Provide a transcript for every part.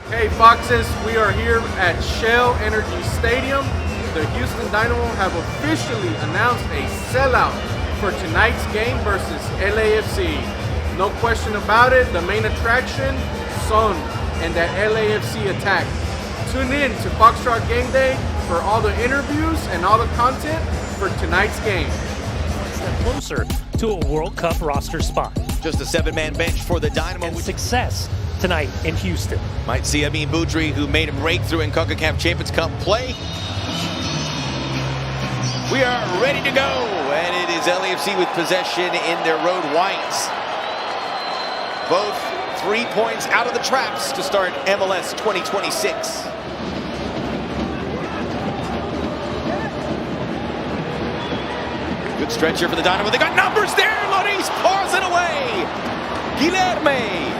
Hey Foxes, we are here at Shell Energy Stadium. The Houston Dynamo have officially announced a sellout for tonight's game versus LAFC. No question about it, the main attraction, Son and that LAFC attack. Tune in to Foxtrot Game Day for all the interviews and all the content for tonight's game. One step closer to a World Cup roster spot. Just a 7-man bench for the Dynamo. And success tonight in Houston. Might see Amin Boudry, who made a breakthrough in CONCACAF Champions Cup play. We are ready to go, and it is LAFC with possession in their road whites. Both 3 points out of the traps to start MLS 2026. Good stretch here for the Dynamo. They got numbers there. Loris pours it away. Guilherme.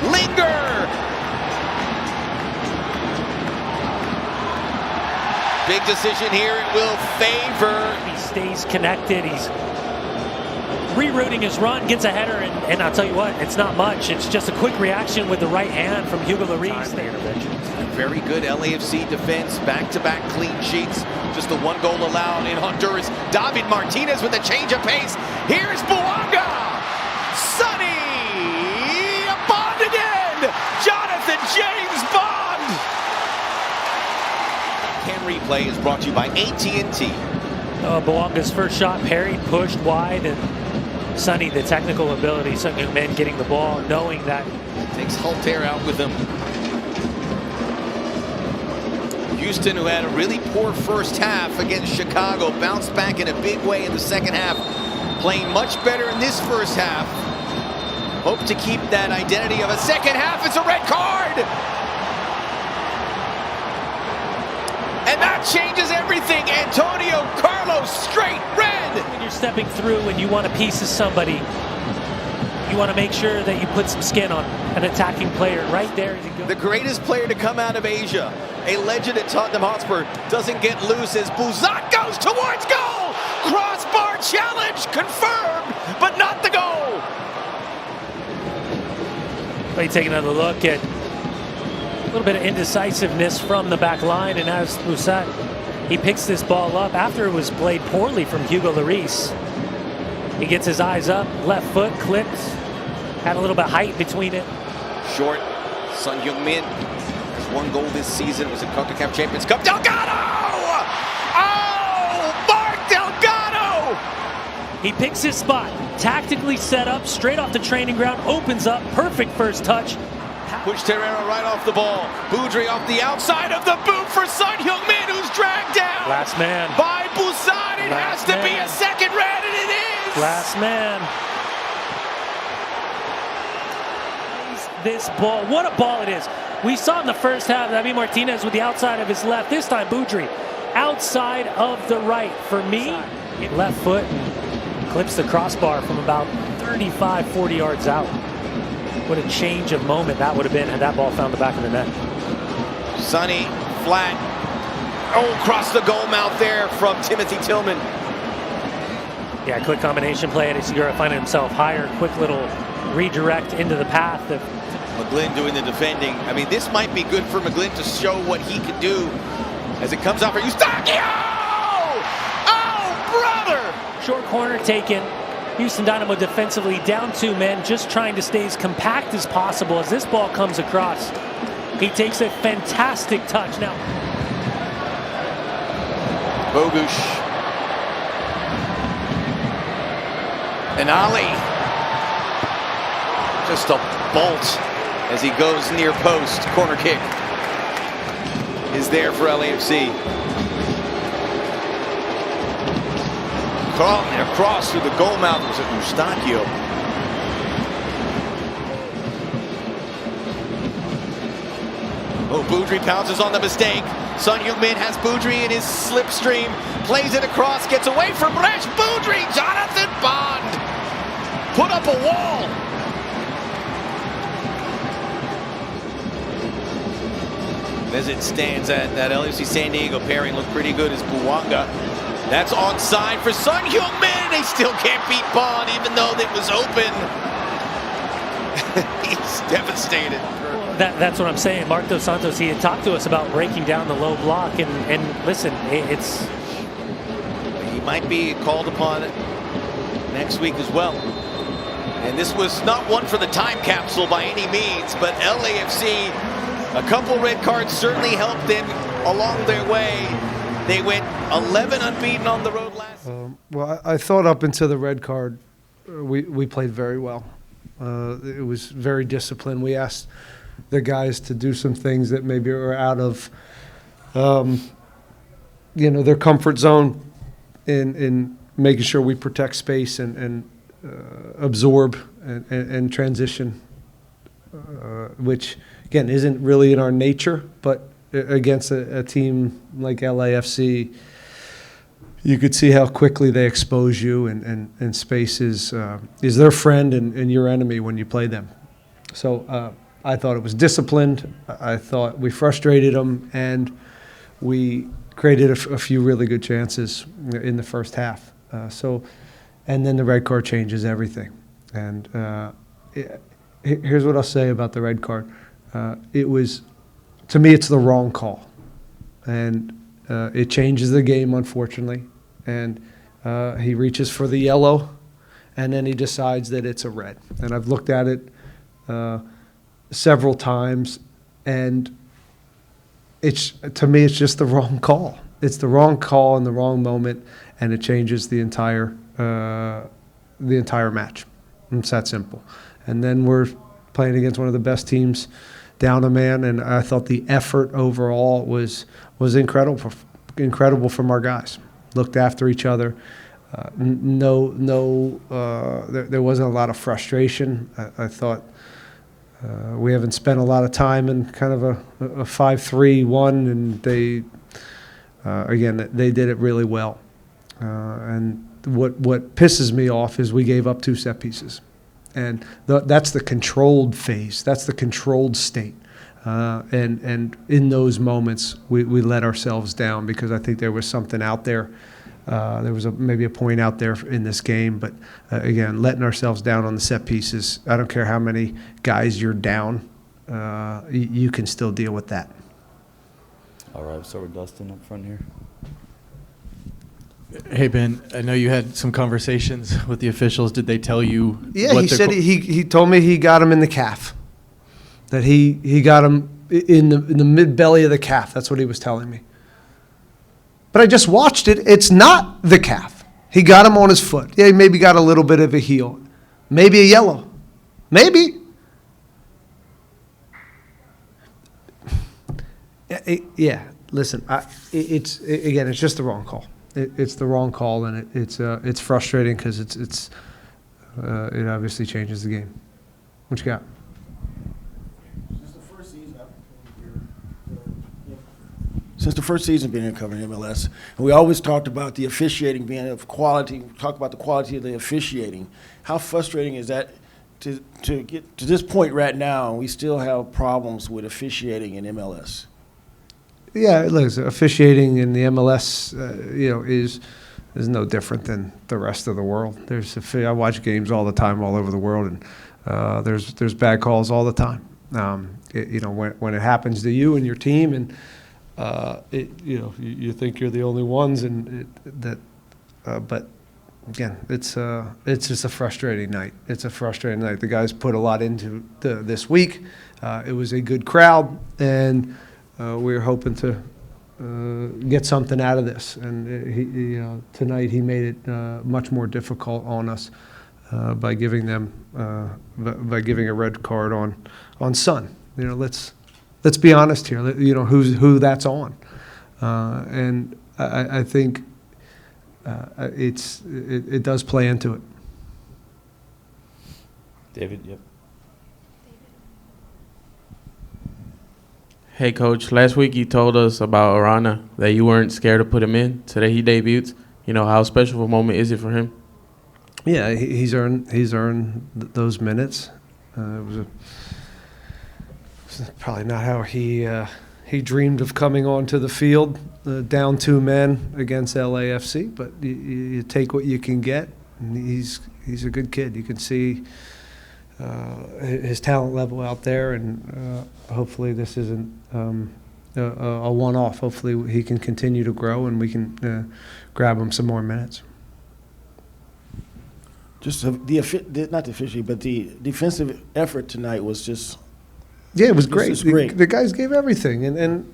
Linger. Big decision here. It will favor. He stays connected. He's rerouting his run, gets a header, and I'll tell you what, it's not much. It's just a quick reaction with the right hand from Hugo Lloris. Very good LAFC defense, back-to-back clean sheets. Just the one goal allowed in Honduras. David Martinez with a change of pace. Here's Buanga. Sonny. Bond again. Jonathan James Bond. Can Replay is brought to you by AT&T. Buanga's first shot parried, pushed wide, and Sonny, the technical ability, some young men getting the ball, knowing that. Takes Halter out with him. Houston, who had a really poor first half against Chicago, bounced back in a big way in the second half, playing much better in this first half. Hope to keep that identity of a second half. It's a red card! And that changes everything. Antonio Carlos, straight red! When you're stepping through and you want a piece of somebody, you want to make sure that you put some skin on an attacking player right there. The greatest player to come out of Asia, a legend at Tottenham Hotspur, doesn't get loose as Buzat goes towards goal! Crossbar challenge confirmed, but not the goal! They take another look at a little bit of indecisiveness from the back line, and as Buzat, he picks this ball up after it was played poorly from Hugo Lloris. He gets his eyes up, left foot clips, had a little bit of height between it. Short, Son Heung-min has one goal this season. It was in CONCACAF Champions Cup. Delgado! Oh, Mark Delgado! He picks his spot, tactically set up, straight off the training ground, opens up, perfect first touch. Push Terrera right off the ball. Boudry off the outside of the boot for Son Heung-min, who's dragged down. Last man. By Buzat. It has to be a second red, and it is. Last man. This ball, what a ball it is. We saw in the first half, David Martinez with the outside of his left. This time, Boudry outside of the right. For me, left foot clips the crossbar from about 35, 40 yards out. What a change of moment that would have been had that ball found the back of the net. Sonny, flat. Oh, across the goal mouth there from Timothy Tillman. Yeah, quick combination play. And Segura finding himself higher. Quick little redirect into the path of McGlynn doing the defending. I mean, this might be good for McGlynn to show what he can do as it comes out for Eustachio! Oh, brother! Short corner taken. Houston Dynamo defensively down 2 men, just trying to stay as compact as possible as this ball comes across. He takes a fantastic touch now. Bogusz. And Ali. Just a bolt as he goes near post. Corner kick is there for LAFC. Crawling across through the goal mouth was at Eustachio. Oh, Boudry pounces on the mistake. Son Heung-min has Boudry in his slipstream. Plays it across, gets away from Resch. Boudry, Jonathan Bond. Put up a wall. As it stands, that LAFC San Diego pairing looked pretty good as Buanga. That's onside for Son Heung-min. They still can't beat Bond, even though it was open. He's devastated. That's what I'm saying. Marc Dos Santos, he had talked to us about breaking down the low block, and listen, it's... He might be called upon next week as well. And this was not one for the time capsule by any means, but LAFC, a couple red cards certainly helped them along their way. They went 11 unbeaten on the road last. Well, I thought up until the red card, we played very well. It was very disciplined. We asked the guys to do some things that maybe were out of, their comfort zone in making sure we protect space and absorb and transition, which, again, isn't really in our nature, but against a team like LAFC, you could see how quickly they expose you, and space is their friend and your enemy when you play them. So I thought it was disciplined. I thought we frustrated them, and we created a few really good chances in the first half. And then the red card changes everything. And here's what I'll say about the red card. To me, it's the wrong call. And it changes the game, unfortunately. And he reaches for the yellow, and then he decides that it's a red. And I've looked at it several times, and to me, it's just the wrong call. It's the wrong call in the wrong moment, and it changes the entire match. It's that simple. And then we're playing against one of the best teams down a man, and I thought the effort overall was incredible from our guys. Looked after each other. There wasn't a lot of frustration. I thought we haven't spent a lot of time in kind of a 5-3-1, and they did it really well. And what pisses me off is we gave up 2 set pieces. And that's the controlled phase. That's the controlled state. And in those moments, we let ourselves down, because I think there was something out there. There was maybe a point out there in this game. But, again, letting ourselves down on the set pieces, I don't care how many guys you're down, you can still deal with that. All right, we'll start with Dustin up front here. Hey, Ben, I know you had some conversations with the officials. Did they tell you? Yeah, he said he told me he got him in the calf, that he got him in the mid-belly of the calf. That's what he was telling me. But I just watched it. It's not the calf. He got him on his foot. Yeah, he maybe got a little bit of a heel. Maybe a yellow. Maybe. Yeah, listen, it's just the wrong call. It's the wrong call, and it's frustrating, because it obviously changes the game. What you got? Since the first season being covering MLS, and we always talked about the officiating being of quality. Talk about the quality of the officiating. How frustrating is that to get to this point right now, and we still have problems with officiating in MLS? Yeah, look, officiating in the MLS, is no different than the rest of the world. I watch games all the time, all over the world, and there's bad calls all the time. When it happens to you and your team, and you think you're the only ones, but again, it's just a frustrating night. It's a frustrating night. The guys put a lot into this week. It was a good crowd, and we were hoping to get something out of this. And tonight he made it much more difficult on us by giving them by giving a red card on Son. Let's be honest here. Who that's on, and I think it does play into it. David, yep. Hey, Coach, last week you told us about Arana, that you weren't scared to put him in. Today he debuts. How special of a moment is it for him? Yeah, he's earned those minutes. It was probably not how he dreamed of coming onto the field, down 2 men against LAFC, but you take what you can get, and he's a good kid. You can see his talent level out there, and hopefully this isn't a one-off. Hopefully he can continue to grow, and we can grab him some more minutes. Just not the officially, but the defensive effort tonight was just. Yeah, it was great. Just great. The guys gave everything, and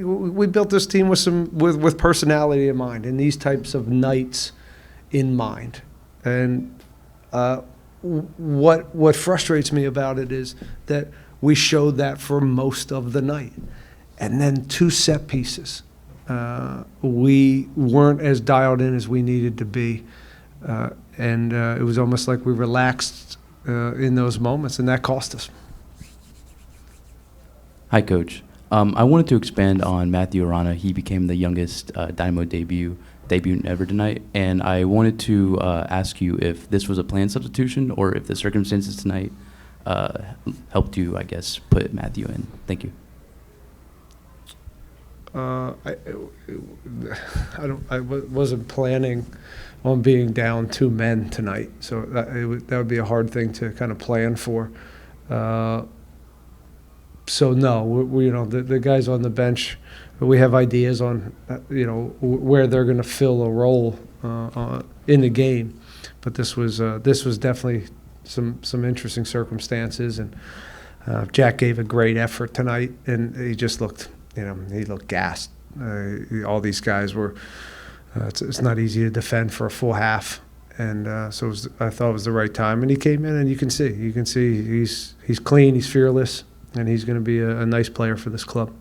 we built this team with personality in mind, and these types of nights in mind. And what frustrates me about it is that we showed that for most of the night, and then 2 set pieces. We weren't as dialed in as we needed to be, and it was almost like we relaxed in those moments, and that cost us. Hi, Coach. I wanted to expand on Matthew Arana. He became the youngest Dynamo debutant ever tonight, and I wanted to ask you if this was a planned substitution or if the circumstances tonight helped you, I guess, put Matthew in. Thank you. I wasn't planning on being down 2 men tonight, so that would be a hard thing to kind of plan for. So no, we the guys on the bench, we have ideas on where they're going to fill a role in the game, but this was definitely some interesting circumstances, and Jack gave a great effort tonight, and he just looked gassed. All these guys were. It's not easy to defend for a full half, and so I thought it was the right time, and he came in, and you can see he's clean, he's fearless. And he's going to be a nice player for this club.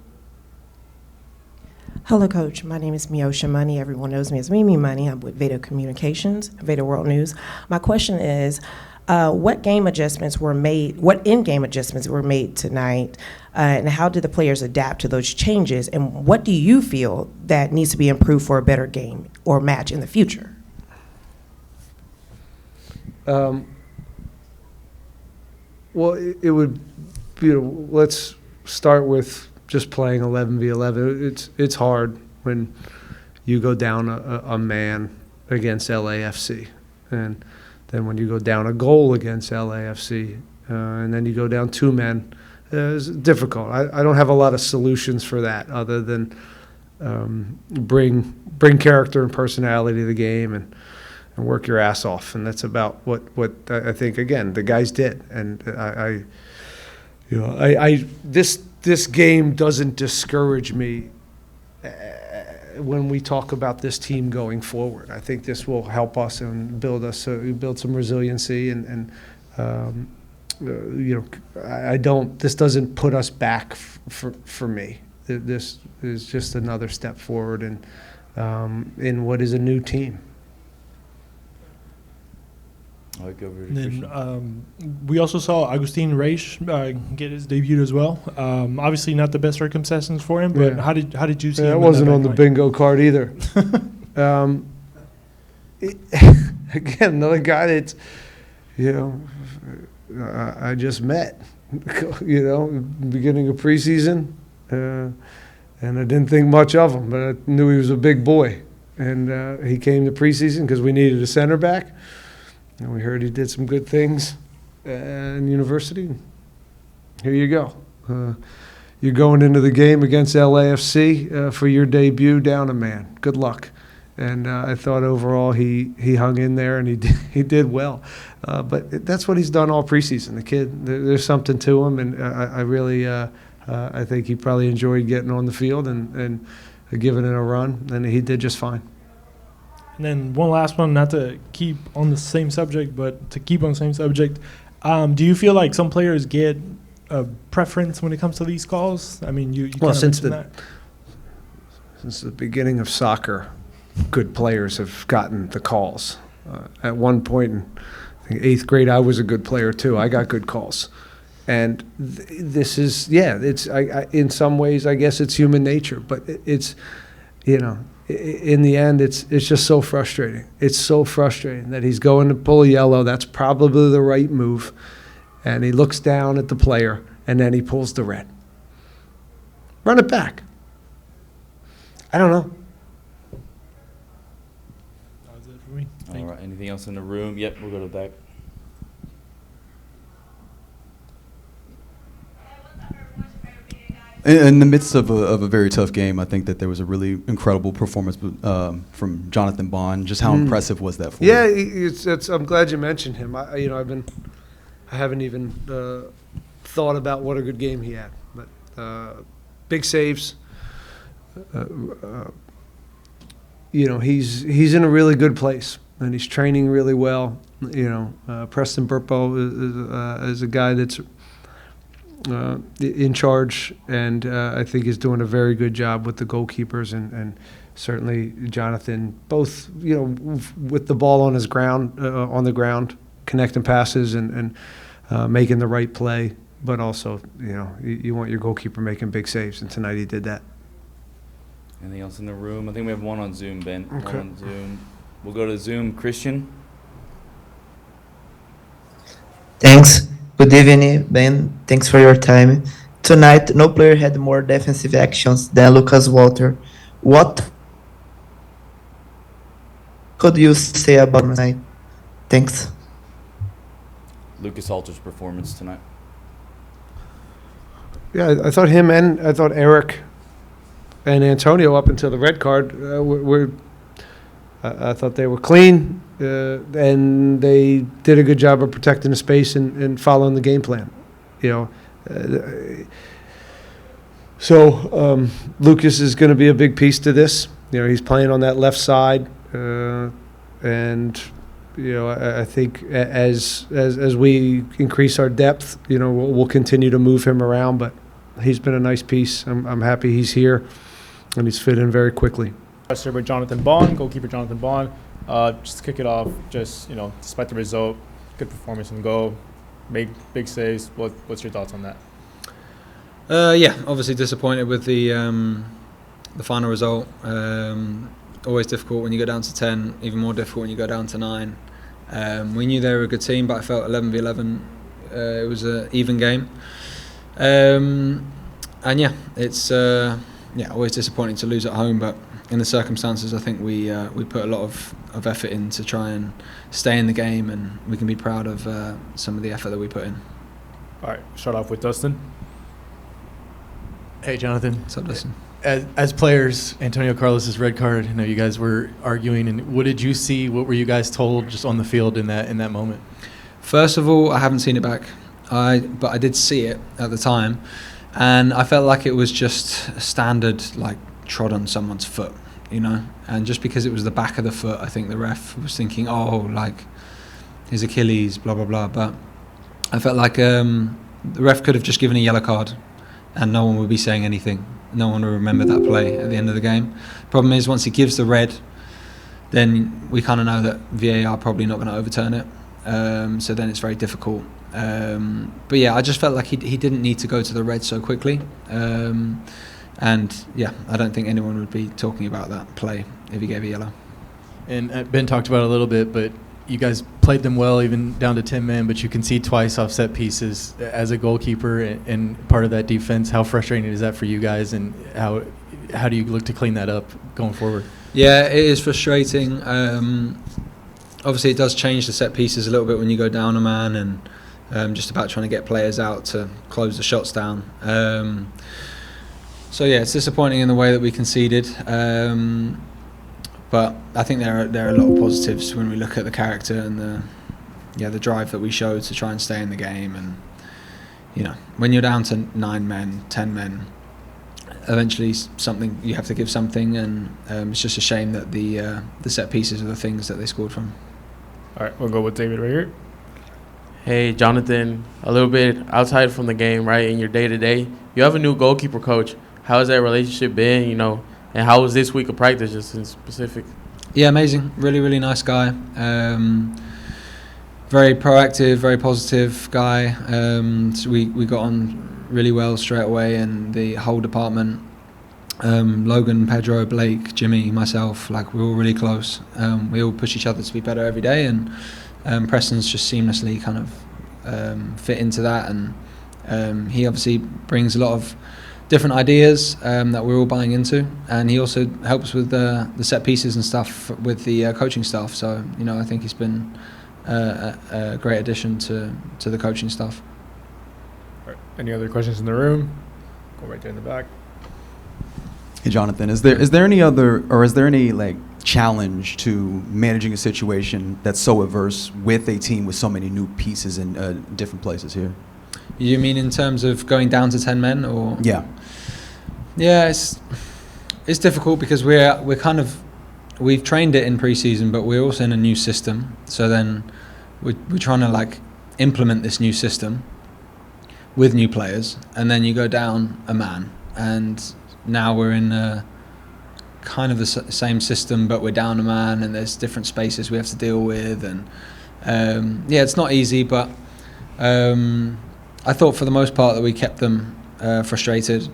Hello, Coach. My name is Miosha Money. Everyone knows me as Mimi Money. I'm with Veda Communications, Veda World News. My question is, what in-game adjustments were made tonight, and how did the players adapt to those changes? And what do you feel that needs to be improved for a better game or match in the future? Well, it would. Let's start with just playing 11v11. It's hard when you go down a man against LAFC, and then when you go down a goal against LAFC, and then you go down 2 men. It's difficult. I don't have a lot of solutions for that other than bring character and personality to the game and work your ass off, and that's about what I think again the guys did, and this game doesn't discourage me when we talk about this team going forward. I think this will help us and build some resiliency, and this doesn't put us back for me. This is just another step forward in what is a new team. Then we also saw Agustin Resch get his debut as well. Obviously, not the best circumstances for him, but how did you see him? That wasn't on the bingo card either. Again, another guy that's I just met, beginning of preseason, and I didn't think much of him, but I knew he was a big boy, and he came to preseason because we needed a center back. And we heard he did some good things in university. Here you go. You're going into the game against LAFC for your debut down a man. Good luck. And I thought overall he hung in there, and he did well. But that's what he's done all preseason. The kid, there's something to him, and I really I think he probably enjoyed getting on the field and giving it a run, and he did just fine. And then one last one, not to keep on the same subject, but to keep on the same subject. Do you feel like some players get a preference when it comes to these calls? I mean, you well, since the beginning of soccer, good players have gotten the calls. At one point in I think 8th grade, I was a good player too. I got good calls. And this is, it's in some ways, I guess it's human nature, but it's, in the end, it's just so frustrating. It's so frustrating that he's going to pull a yellow. That's probably the right move. And he looks down at the player, and then he pulls the red. Run it back. I don't know. That was it for me. All right. Anything else in the room? Yep, we'll go to the back. In the midst of a very tough game, I think that there was a really incredible performance from Jonathan Bond. Just how impressive was that for you? Yeah, I'm glad you mentioned him. I haven't even thought about what a good game he had, but big saves. He's in a really good place, and he's training really well. Preston Burpo is a guy that's in charge, and I think is doing a very good job with the goalkeepers, and certainly Jonathan, both with the ball on the ground, connecting passes and making the right play, but also you want your goalkeeper making big saves, and tonight he did that. Anything else in the room? I think we have one on Zoom, Ben. Okay. One on Zoom. We'll go to Zoom. Christian. Thanks. Good evening, Ben. Thanks for your time. Tonight, no player had more defensive actions than Lucas Walter. What could you say about tonight? Thanks. Lucas Walter's performance tonight. Yeah, I thought him and I thought Eric and Antonio up until the red card I thought they were clean, and they did a good job of protecting the space and following the game plan. So Lucas is going to be a big piece to this. He's playing on that left side, and I think as we increase our depth, we'll continue to move him around. But he's been a nice piece. I'm happy he's here, and he's fit in very quickly. With Jonathan Bond, goalkeeper Jonathan Bond. Just to kick it off, despite the result, good performance in goal, made big saves. What's your thoughts on that? Yeah, obviously disappointed with the final result. Always difficult when you go down to 10, even more difficult when you go down to 9. We knew they were a good team, but I felt 11v11, it was an even game. And yeah, it's always disappointing to lose at home, but in the circumstances, I think we put a lot of effort in to try and stay in the game, and we can be proud of some of the effort that we put in. All right, start off with Dustin. Hey, Jonathan. What's up, Dustin? As players, Antonio Carlos's red card, I know you guys were arguing, and what did you see? What were you guys told just on the field in that moment? First of all, I haven't seen it back, but I did see it at the time, and I felt like it was just a standard, trod on someone's foot, and just because it was the back of the foot, I think the ref was thinking, his Achilles, blah blah blah. But I felt like the ref could have just given a yellow card, and no one would be saying anything. No one will remember that play at the end of the game. Problem is, once he gives the red, then we kind of know that VAR probably not going to overturn it. So then it's very difficult. But yeah, I just felt like he didn't need to go to the red so quickly. And yeah, I don't think anyone would be talking about that play if he gave a yellow. And Ben talked about it a little bit, but you guys played them well, even down to 10 men, but you concede twice off set pieces as a goalkeeper and part of that defense. How frustrating is that for you guys, and how do you look to clean that up going forward? Yeah, it is frustrating. Obviously, it does change the set pieces a little bit when you go down a man, and just about trying to get players out to close the shots down. So yeah, it's disappointing in the way that we conceded. But I think there are a lot of positives when we look at the character and the drive that we showed to try and stay in the game. And when you're down to 9 men, 10 men, eventually you have to give something. And it's just a shame that the set pieces are the things that they scored from. All right, we'll go with David right here. Hey, Jonathan, a little bit outside from the game, right, in your day-to-day, you have a new goalkeeper coach. How has that relationship been, and how was this week of practice, just in specific? Yeah, amazing. Really, really nice guy. Very proactive, very positive guy. So we got on really well straight away, and the whole department, Logan, Pedro, Blake, Jimmy, myself, we're all really close. We all push each other to be better every day, and Preston's just seamlessly kind of fit into that, and he obviously brings a lot of different ideas that we're all buying into, and he also helps with the set pieces and stuff with the coaching staff. So I think he's been a great addition to the coaching staff. All right. Any other questions in the room? go right there in the back. Hey, Jonathan, is there any like challenge to managing a situation that's so adverse with a team with so many new pieces in different places here? You mean in terms of going down to 10 men, or? Yeah. Yeah, it's difficult because we've trained it in pre-season, but we're also in a new system. So then we're trying to like implement this new system with new players, and then you go down a man, and now we're in kind of the same system, but we're down a man, and there's different spaces we have to deal with, and yeah, it's not easy, but I thought for the most part that we kept them frustrated.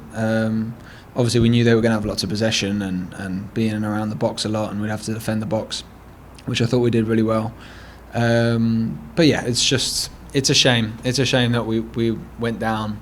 Obviously, we knew they were going to have lots of possession and be in and around the box a lot, and we'd have to defend the box, which I thought we did really well. But yeah, it's a shame. It's a shame that we went down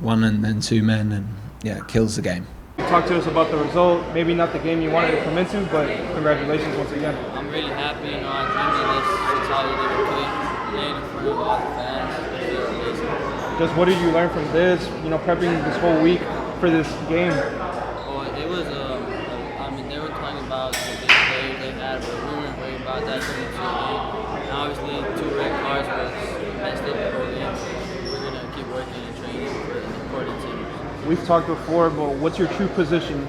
one and then two men, and yeah, it kills the game. Talk to us about the result. Maybe not the game you wanted to come into, but congratulations once again. I'm really happy. You know, I dreamed of this since I was a little kid, playing in front of all the fans. It feels amazing. Just what did you learn from this? You know, prepping this whole week for this game. Well, it was. I mean, they were talking about the big players they had, but we weren't worried about that going into the game. And obviously, 2 red cards was messed up the whole game. We're gonna keep working and training for the important team. We've talked before, but what's your true position?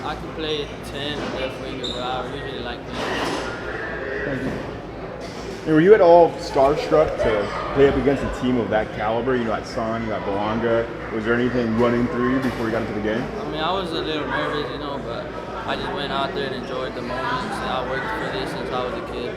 I can play 10 or left winger, but I usually like playing. Thank you. And were you at all starstruck to play up against a team of that caliber? You got Son, you got Belonga. Was there anything running through you before you got into the game? I mean, I was a little nervous, you know, but I just went out there and enjoyed the moments. I worked for this since I was a kid.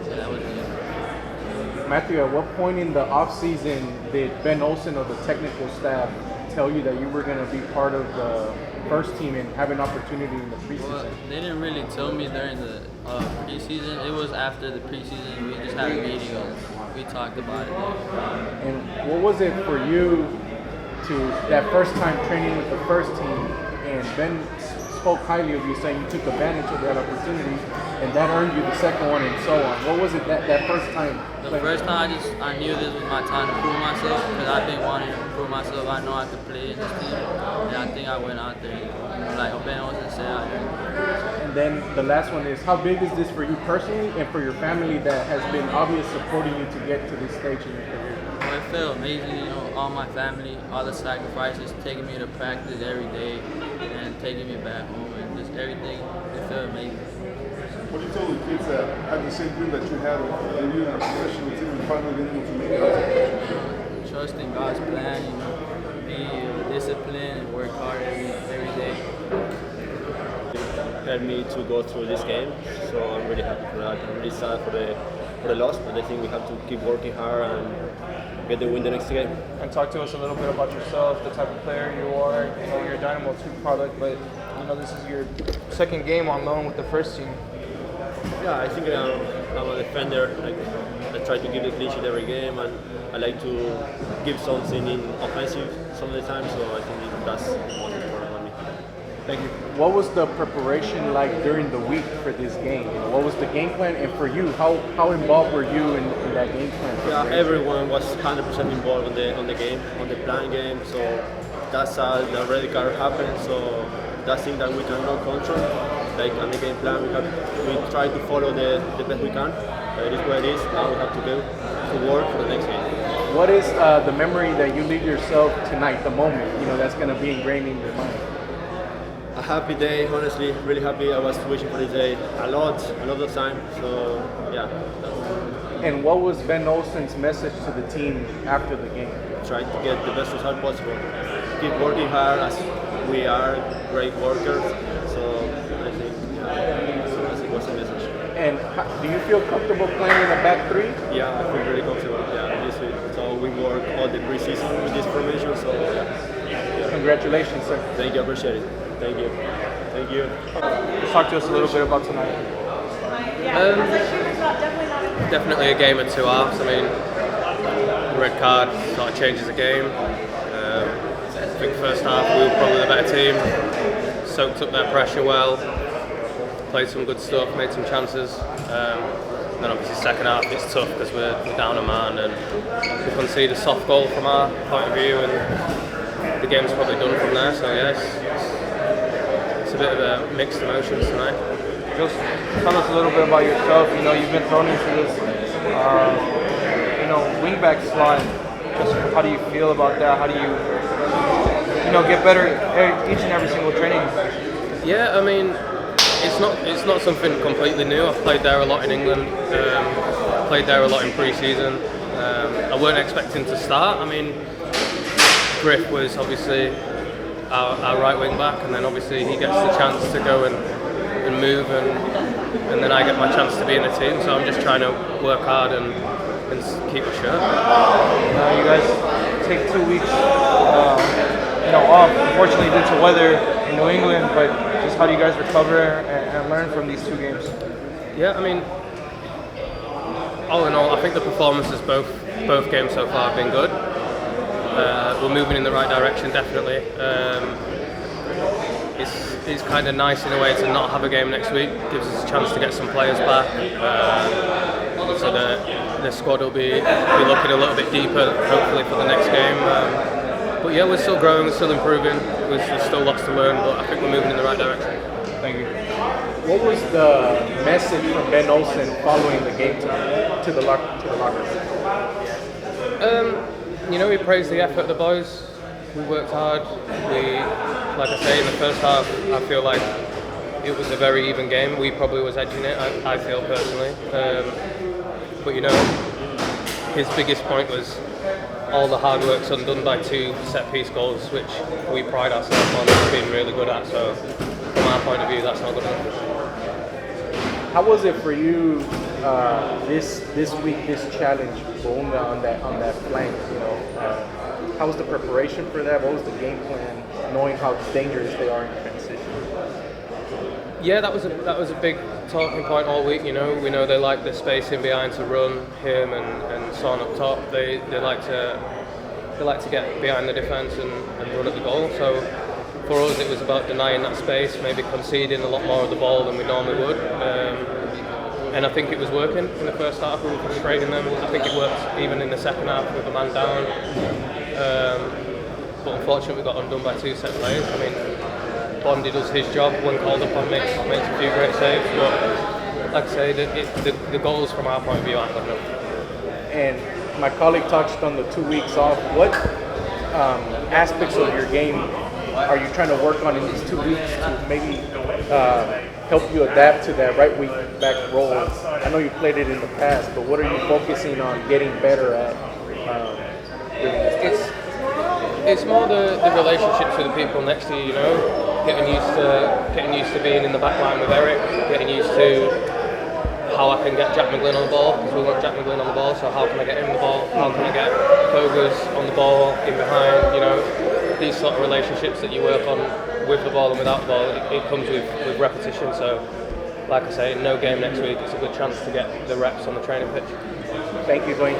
So that was it. Matthew, at what point in the off-season did Ben Olsen or the technical staff tell you that you were going to be part of the first team and have an opportunity in the preseason? Well, they didn't really tell me during the preseason. It was after the preseason. We just had a meeting and we talked about it. And what was it for you to that first time training with the first team, and Ben spoke highly of you, saying you took advantage of that opportunity, and that earned you the second one, and so on. What was it that first time? The first time I knew this was my time to prove myself, because I've been wanting to prove myself. I know I could play in this team, and I think I went out there and, like Ben Olsen said, I earned. And then the last one is, how big is this for you personally and for your family that has been obvious supporting you to get to this stage in your career? Well, it felt amazing, you know, all my family, all the sacrifices, taking me to practice every day and taking me back home, and just everything, it felt amazing. What do you tell the kids that had the same dream that you had of being a professional team and finally being able to make it? Trust in God's plan, you know, be disciplined and work hard every day. Helped me to go through this game, so I'm really happy for that. I'm really sad for the loss, but I think we have to keep working hard and get the win the next game. And talk to us a little bit about yourself, the type of player you are. You know, you're a Dynamo 2 product, but you know this is your second game on loan with the first team. Yeah, I think I'm a defender. I try to give the clean sheet every game, and I like to give something in offensive some of the time, so I think that's most important for me. Thank you. What was the preparation like during the week for this game? You know, what was the game plan? And for you, how involved were you in that game plan? Yeah, everyone was 100% involved on the game, on the plan game. So that's how the red card happened. So that's thing that we cannot control. Like on the game plan, we try to follow the best we can. It is what it is. Now we have to go to work for the next game. What is the memory that you leave yourself tonight, the moment, you know, that's going to be ingrained in your mind? A happy day, honestly, really happy. I was wishing for this day a lot of time. So yeah. And what was Ben Olsen's message to the team after the game? Try to get the best result possible. Keep working hard, as we are great workers. So I think that was the message. And do you feel comfortable playing in a back three? Yeah, I feel really comfortable. Yeah, this week. So we work all the preseason with this formation. So yeah. Congratulations, sir. Thank you, I appreciate it. Thank you. Thank you. Just talk to us a little bit about tonight. Definitely a game of two halves. I mean, the red card sort of changes the game. I think first half we were probably the better team. Soaked up their pressure well. Played some good stuff. Made some chances. Then obviously second half it's tough because we're down a man and we concede a soft goal from our point of view. And the game's probably done from there. So yeah, it's a bit of a mixed emotions tonight. Just tell us a little bit about yourself. You know, you've been thrown into this, wingback slot. Just how do you feel about that? How do you, get better each and every single training? Yeah, I mean, it's not something completely new. I've played there a lot in England. Played there a lot in pre-season. I weren't expecting to start. I mean, Griff was obviously our right wing back, and then obviously he gets the chance to go and move, and then I get my chance to be in the team. So I'm just trying to work hard and keep a shirt. You guys take 2 weeks, off, unfortunately due to weather in New England. But just how do you guys recover and learn from these 2 games? Yeah, I mean, all in all, I think the performances both games so far have been good. We're moving in the right direction, definitely. It's kind of nice in a way to not have a game next week. Gives us a chance to get some players back. So the squad will be looking a little bit deeper, hopefully, for the next game. But yeah, we're still growing, we're still improving. There's still lots to learn, but I think we're moving in the right direction. Thank you. What was the message from Ben Olsen following the game to the locker room? We praised the effort of the boys. We worked hard. Like I say, in the first half, I feel like it was a very even game. We probably was edging it, I feel personally. But his biggest point was all the hard work's undone by 2 set-piece goals, which we pride ourselves on being really good at. So from our point of view, that's not good enough. How was it for you this week, this challenge, Boonga on that flank? How was the preparation for that? What was the game plan, knowing how dangerous they are in transition? Yeah, that was a big talking point all week. We know they like the space in behind to run him and Son up top. They like to get behind the defence and run at the goal. So for us, it was about denying that space, maybe conceding a lot more of the ball than we normally would. And I think it was working in the first half. We were frustrating them. I think it worked even in the second half with the man down. But unfortunately, we got undone by 2 set players. I mean, Bondi does his job when called upon, makes a few great saves. But like I say, the goals from our point of view aren't good enough. And my colleague touched on the 2 weeks off. What aspects of your game are you trying to work on in these 2 weeks to maybe help you adapt to that right wing back role? I know you played it in the past, but what are you focusing on getting better at? It's more the relationships with the people next to you. Getting used to being in the back line with Eric, getting used to how I can get Jack McGlynn on the ball, because we want Jack McGlynn on the ball. So how can I get him the ball? How can I get Fogers on the ball in behind? These sort of relationships that you work on with the ball and without the ball, it comes with repetition. So, like I say, no game next week. It's a good chance to get the reps on the training pitch. Thank you, Duane.